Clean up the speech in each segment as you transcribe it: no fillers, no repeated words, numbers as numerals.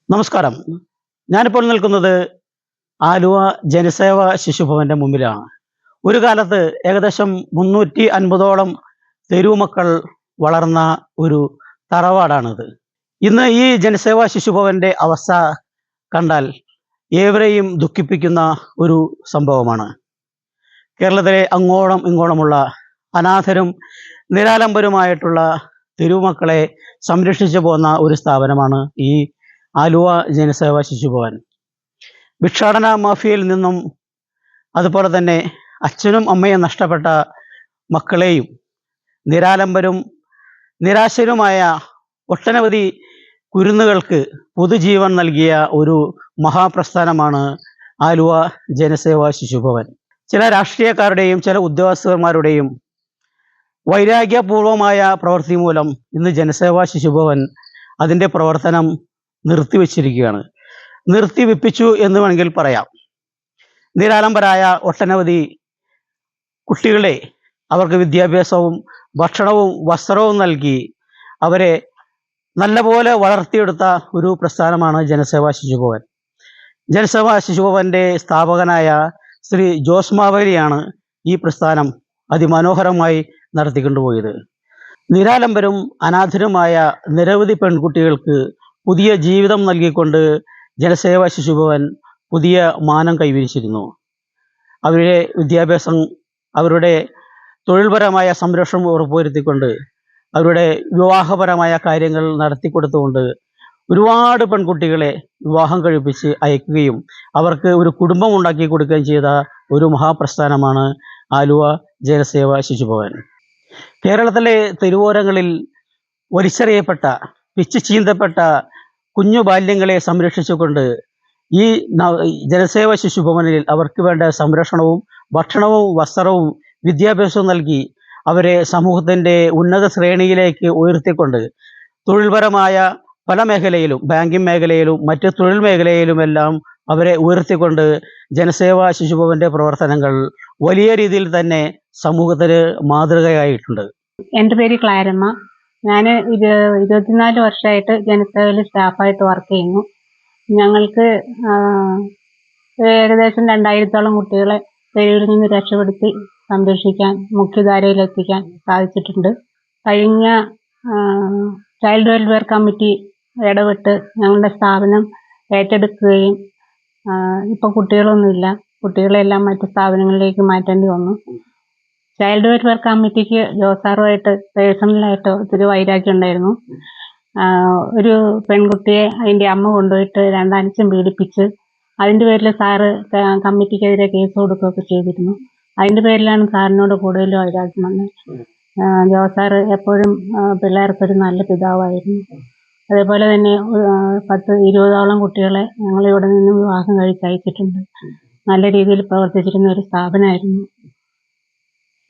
നമസ്കാരം. ഞാനിപ്പോൾ നിൽക്കുന്നത് ആലുവ ജനസേവ ശിശുഭവന്റെ മുമ്പിലാണ്. ഒരു കാലത്ത് ഏകദേശം 350ഓളം തെരുവുമക്കൾ വളർന്ന ഒരു തറവാടാണിത്. ഇന്ന് ഈ ജനസേവ ശിശുഭവന്റെ അവസ്ഥ കണ്ടാൽ ഏവരെയും ദുഃഖിപ്പിക്കുന്ന ഒരു സംഭവമാണ്. കേരളത്തിലെ അങ്ങോളം ഇങ്ങോളമുള്ള അനാഥരും നിരാലംബരുമായിട്ടുള്ള തെരുവുമക്കളെ സംരക്ഷിച്ചു പോന്ന ഒരു സ്ഥാപനമാണ് ഈ ആലുവ ജനസേവ ശിശുഭവൻ. ഭിക്ഷാടന മാഫിയയിൽ നിന്നും അതുപോലെ തന്നെ അച്ഛനും അമ്മയും നഷ്ടപ്പെട്ട മക്കളെയും നിരാലംബരും നിരാശരുമായ ഒട്ടനവധി കുരുന്നുകൾക്ക് പുതുജീവൻ നൽകിയ ഒരു മഹാപ്രസ്ഥാനമാണ് ആലുവ ജനസേവ ശിശുഭവൻ. ചില രാഷ്ട്രീയക്കാരുടെയും ചില ഉദ്യോഗസ്ഥന്മാരുടെയും വൈരാഗ്യപൂർവമായ പ്രവൃത്തി മൂലം ഇന്ന് ജനസേവ ശിശുഭവൻ അതിൻ്റെ പ്രവർത്തനം നിർത്തിവെച്ചിരിക്കുകയാണ്. നിർത്തിവെപ്പിച്ചു എന്ന് വേണമെങ്കിൽ പറയാം. നിരാലംബരായ ഒട്ടനവധി കുട്ടികളെ അവർക്ക് വിദ്യാഭ്യാസവും ഭക്ഷണവും വസ്ത്രവും നൽകി അവരെ നല്ലപോലെ വളർത്തിയെടുത്ത ഒരു പ്രസ്ഥാനമാണ് ജനസേവ ശിശുഭവൻ. ജനസേവ ശിശുഭവന്റെ സ്ഥാപകനായ ശ്രീ ജോസ് മാവേലിയാണ് ഈ പ്രസ്ഥാനം അതിമനോഹരമായി നടത്തിക്കൊണ്ടുപോയത്. നിരാലംബരും അനാഥരുമായ നിരവധി പെൺകുട്ടികൾക്ക് പുതിയ ജീവിതം നൽകിക്കൊണ്ട് ജനസേവ ശിശുഭവൻ പുതിയ മാനം കൈവരിച്ചിരുന്നു. അവരുടെ വിദ്യാഭ്യാസം, അവരുടെ തൊഴിൽപരമായ സംരക്ഷണം ഉറപ്പുവരുത്തിക്കൊണ്ട് അവരുടെ വിവാഹപരമായ കാര്യങ്ങൾ നടത്തിക്കൊടുത്തുകൊണ്ട് ഒരുപാട് പെൺകുട്ടികളെ വിവാഹം കഴിപ്പിച്ച് അയക്കുകയും അവർക്ക് ഒരു കുടുംബം ഉണ്ടാക്കി കൊടുക്കുകയും ചെയ്ത ഒരു മഹാപ്രസ്ഥാനമാണ് ആലുവ ജനസേവ ശിശുഭവൻ. കേരളത്തിലെ തെരുവോരങ്ങളിൽ വലിച്ചെറിയപ്പെട്ട പിച്ചു ചീന്തപ്പെട്ട കുഞ്ഞു ബാല്യങ്ങളെ സംരക്ഷിച്ചുകൊണ്ട് ഈ ജനസേവ ശിശുഭവനിൽ അവർക്ക് വേണ്ട സംരക്ഷണവും ഭക്ഷണവും വസ്ത്രവും വിദ്യാഭ്യാസവും നൽകി അവരെ സമൂഹത്തിൻ്റെ ഉന്നത ശ്രേണിയിലേക്ക് ഉയർത്തിക്കൊണ്ട് തൊഴിൽപരമായ പല മേഖലയിലും, ബാങ്കിങ് മേഖലയിലും മറ്റ് തൊഴിൽ മേഖലയിലുമെല്ലാം അവരെ ഉയർത്തിക്കൊണ്ട് ജനസേവ ശിശുഭവന്റെ പ്രവർത്തനങ്ങൾ വലിയ രീതിയിൽ തന്നെ സമൂഹത്തിന് മാതൃകയായിട്ടുണ്ട്. എൻ്റെ പേര് ക്ലാരമ്മ. ഞാൻ 24 വർഷമായിട്ട് ജനസേവയിൽ സ്റ്റാഫായിട്ട് വർക്ക് ചെയ്യുന്നു. ഞങ്ങൾക്ക് ഏകദേശം 2000ഓളം കുട്ടികളെ തെരുവിൽ നിന്ന് രക്ഷപ്പെടുത്തി സംരക്ഷിക്കാൻ, മുഖ്യധാരയിലെത്തിക്കാൻ സാധിച്ചിട്ടുണ്ട്. കഴിഞ്ഞ ചൈൽഡ് വെൽഫെയർ കമ്മിറ്റി ഇടപെട്ട് ഞങ്ങളുടെ സ്ഥാപനം ഏറ്റെടുക്കുകയും ഇപ്പോൾ കുട്ടികളൊന്നുമില്ല, കുട്ടികളെല്ലാം മറ്റ് സ്ഥാപനങ്ങളിലേക്ക് മാറ്റേണ്ടി വന്നു. ചൈൽഡ് വെൽഫെയർ കമ്മിറ്റിക്ക് ജോസാറുമായിട്ട് പേഴ്സണലായിട്ട് ഒത്തിരി വൈരാഗ്യം ഉണ്ടായിരുന്നു. ഒരു പെൺകുട്ടിയെ അതിൻ്റെ അമ്മ കൊണ്ടുപോയിട്ട് രണ്ടാഴ്ചം പീഡിപ്പിച്ച് അതിൻ്റെ പേരിൽ സാറ് കമ്മിറ്റിക്കെതിരെ കേസ് കൊടുക്കുകയൊക്കെ ചെയ്തിരുന്നു. അതിൻ്റെ പേരിലാണ് സാറിനോട് കൂടുതൽ വൈരാഗ്യം വന്നത്. ജോസാറ് എപ്പോഴും പിള്ളേർക്കൊരു നല്ല പിതാവായിരുന്നു. അതേപോലെ തന്നെ 10-20ഓളം കുട്ടികളെ ഞങ്ങളിവിടെ നിന്ന് വിവാഹം കഴിച്ചയച്ചിട്ടുണ്ട്. നല്ല രീതിയിൽ പ്രവർത്തിച്ചിരുന്ന ഒരു സ്ഥാപനമായിരുന്നു.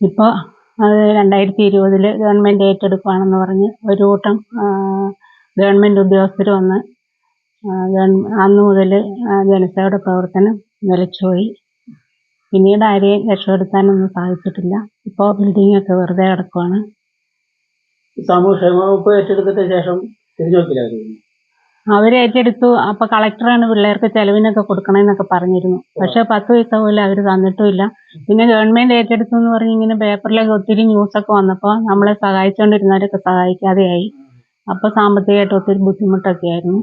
ഇപ്പോൾ അത് 2020 ഗവൺമെൻറ് ഏറ്റെടുക്കുകയാണെന്ന് പറഞ്ഞ് ഒരു കൂട്ടം ഗവൺമെൻറ് ഉദ്യോഗസ്ഥർ വന്ന് അന്ന് മുതൽ ജനസേവയുടെ പ്രവർത്തനം നിലച്ചുപോയി. പിന്നീട് ആരെയും രക്ഷപ്പെടുത്താനൊന്നും സാധിച്ചിട്ടില്ല. ഇപ്പോൾ ബിൽഡിങ്ങൊക്കെ വെറുതെ കിടക്കുകയാണ്. സാമൂഹ്യക്ഷേമ വകുപ്പ് ഏറ്റെടുത്തിട്ട് ശേഷം അവർ ഏറ്റെടുത്തു. അപ്പോൾ കളക്ടറാണ് പിള്ളേർക്ക് ചെലവിനൊക്കെ കൊടുക്കണമെന്നൊക്കെ പറഞ്ഞിരുന്നു. പക്ഷെ 10 പൈസ പോലും അവർ തന്നിട്ടുമില്ല. പിന്നെ ഗവൺമെൻറ് ഏറ്റെടുത്തു എന്ന് പറഞ്ഞ് ഇങ്ങനെ പേപ്പറിലൊക്കെ ഒത്തിരി ന്യൂസൊക്കെ വന്നപ്പോൾ നമ്മളെ സഹായിച്ചുകൊണ്ടിരുന്നവരൊക്കെ സഹായിക്കാതെയായി. അപ്പോൾ സാമ്പത്തികമായിട്ട് ഒത്തിരി ബുദ്ധിമുട്ടൊക്കെ ആയിരുന്നു.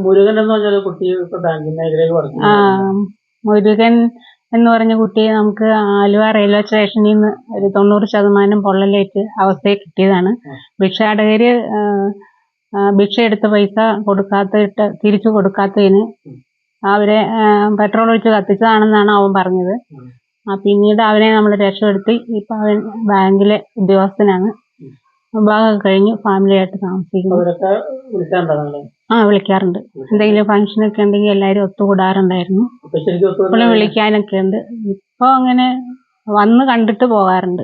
മുരുകൻ എന്ന് പറഞ്ഞ കുട്ടി ബാങ്കിങ് മേഖലയിൽ മുരുകൻ എന്ന് പറഞ്ഞ കുട്ടിയെ നമുക്ക് ആലുവ റെയിൽവേ സ്റ്റേഷനിൽ നിന്ന് ഒരു 90% പൊള്ളലേറ്റ് അവസ്ഥയിൽ കിട്ടിയതാണ്. ഭിക്ഷാടകര് ഭിക്ഷ എടുത്ത പൈസ കൊടുക്കാത്തിട്ട് തിരിച്ചു കൊടുക്കാത്തതിന് അവരെ പെട്രോൾ ഒഴിച്ച് കത്തിച്ചതാണെന്നാണ് അവൻ പറഞ്ഞത്. പിന്നീട് അവനെ നമ്മൾ രക്ഷപ്പെടുത്തി. ഇപ്പം അവൻ ബാങ്കിലെ ഉദ്യോഗസ്ഥനാണ്. വിവാഹം കഴിഞ്ഞ് ഫാമിലിയായിട്ട് താമസിക്കുന്നു. വിളിക്കാറുണ്ട്. എന്തെങ്കിലും ഫംഗ്ഷനൊക്കെ ഉണ്ടെങ്കിൽ എല്ലാവരും ഒത്തുകൂടാറുണ്ടായിരുന്നു. ഇപ്പോഴും വിളിക്കാനൊക്കെ ഉണ്ട്. ഇപ്പോൾ അങ്ങനെ വന്ന് കണ്ടിട്ട് പോകാറുണ്ട്.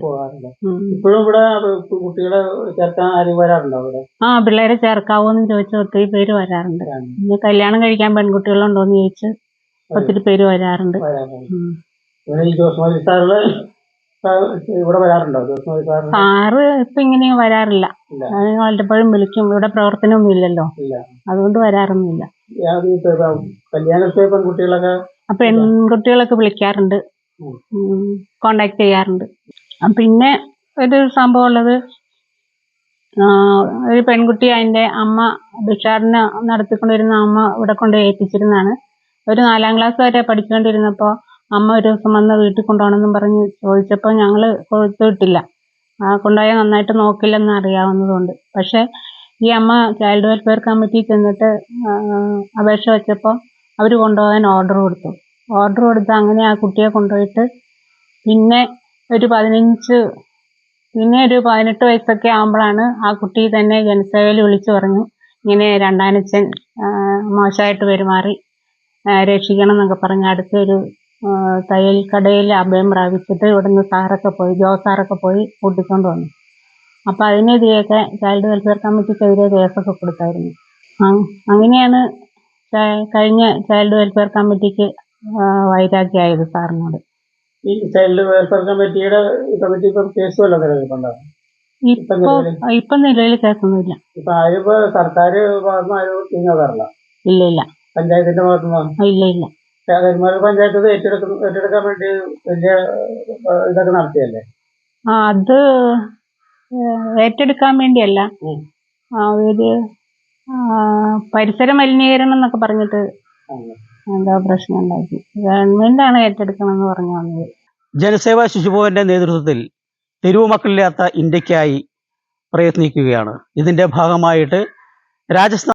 പിള്ളേരെ ചേർക്കാവോന്ന് ചോദിച്ച് ഒത്തിരി പേര് വരാറുണ്ട്. പിന്നെ കല്യാണം കഴിക്കാൻ പെൺകുട്ടികളുണ്ടോന്ന് ചോദിച്ച് ഒത്തിരി പേര് വരാറുണ്ട്. ഇപ്പൊ ഇവിടെ വരാറുണ്ടോ ദിവസം വരാറുണ്ടോ? സാറ് ഇപ്പൊ ഇങ്ങനെ വരാറില്ല. ഇല്ല. വല്ലപ്പോഴും വിളിക്കും. ഇവിടെ പ്രവർത്തനമൊന്നും ഇല്ലല്ലോ, ഇല്ല. അതുകൊണ്ട് വരാറൊന്നുമില്ല. ഈ കല്യാണത്തെ പെൺകുട്ടികളൊക്കെ അപ്പൊ പെൺകുട്ടികളൊക്കെ വിളിക്കാറുണ്ട്, കോണ്ടാക്ട് ചെയ്യാറുണ്ട്. പിന്നെ ഒരു സംഭവം ഉള്ളത്, ഒരു പെൺകുട്ടി അതിന്റെ അമ്മ ഭിക്ഷാടന നടത്തിക്കൊണ്ടിരുന്ന അമ്മ ഇവിടെ കൊണ്ട് ഏൽപ്പിച്ചിരുന്നാണ്. ഒരു 4ാം ക്ലാസ് വരെ പഠിച്ചുകൊണ്ടിരുന്നപ്പോൾ അമ്മ ഒരു ദിവസം വന്ന് വീട്ടിൽ കൊണ്ടുപോകണമെന്നും പറഞ്ഞ് ചോദിച്ചപ്പോൾ ഞങ്ങൾ കൊടുത്തു വിട്ടില്ല. കൊണ്ടുപോയാൽ നന്നായിട്ട് നോക്കില്ലെന്ന് അറിയാവുന്നതുകൊണ്ട്. പക്ഷെ ഈ അമ്മ ചൈൽഡ് വെൽഫെയർ കമ്മിറ്റി ചെന്നിട്ട് അപേക്ഷ വെച്ചപ്പോൾ അവർ കൊണ്ടുപോകാൻ ഓർഡർ കൊടുത്ത് അങ്ങനെ ആ കുട്ടിയെ കൊണ്ടുപോയിട്ട് പിന്നെ ഒരു 18 വയസ്സൊക്കെ ആകുമ്പോഴാണ് ആ കുട്ടി തന്നെ ജനസേവയിൽ വിളിച്ചു പറഞ്ഞു, ഇങ്ങനെ രണ്ടാനച്ഛൻ മോശമായിട്ട് പെരുമാറി, രക്ഷിക്കണം എന്നൊക്കെ പറഞ്ഞ് അടുത്തൊരു തയ്യൽ കടയിൽ അഭയം പ്രാപിച്ചിട്ട് ഇവിടുന്ന് ജോസാറൊക്കെ പോയി കൂട്ടിക്കൊണ്ട് വന്നു. അപ്പം അതിനെതിരെയൊക്കെ ചൈൽഡ് വെൽഫെയർ കമ്മിറ്റിക്കെതിരെ കേസൊക്കെ കൊടുത്തായിരുന്നു. അങ്ങനെയാണ് കഴിഞ്ഞ ചൈൽഡ് വെൽഫെയർ കമ്മിറ്റിക്ക് വൈരാഗ്യമായത് സാറിനോട്. ഈ ചൈൽഡ് വെൽഫെയർ കമ്മിറ്റി ഇപ്പം കേസ് വല്ലതും നിലനിൽപ്പുണ്ടോ? ഇപ്പൊ നിലവിൽ കേസൊന്നുമില്ല. ഇപ്പൊ ആരും സർക്കാർ ഭാഗത്തുനിന്ന് ആരും തിരിഞ്ഞോക്കാറില്ല. ഇല്ല. പഞ്ചായത്തിന്റെ ഭാഗത്തുനിന്ന് ഇല്ല. കരിമാനൂർ പഞ്ചായത്ത് ഏറ്റെടുക്കാൻ വേണ്ടി വലിയ ഇതൊക്കെ നടത്തിയല്ലേ? അത് ഏറ്റെടുക്കാൻ വേണ്ടിയല്ല, ഒരു പരിസര മലിനീകരണം എന്നൊക്കെ പറഞ്ഞിട്ട് എന്താ പ്രശ്നം ഉണ്ടാക്കി. ഗവൺമെന്റാണ് ഏറ്റെടുക്കണമെന്ന് പറഞ്ഞു വന്നത്. ജനസേവാ ശിശുഭവന്റെ നേതൃത്വത്തിൽ തെരുവു മക്കളില്ലാത്ത ഇന്ത്യക്കായി പ്രയത്നിക്കുകയാണ്. ഇതിന്റെ ഭാഗമായിട്ട് രാജസ്ഥാൻ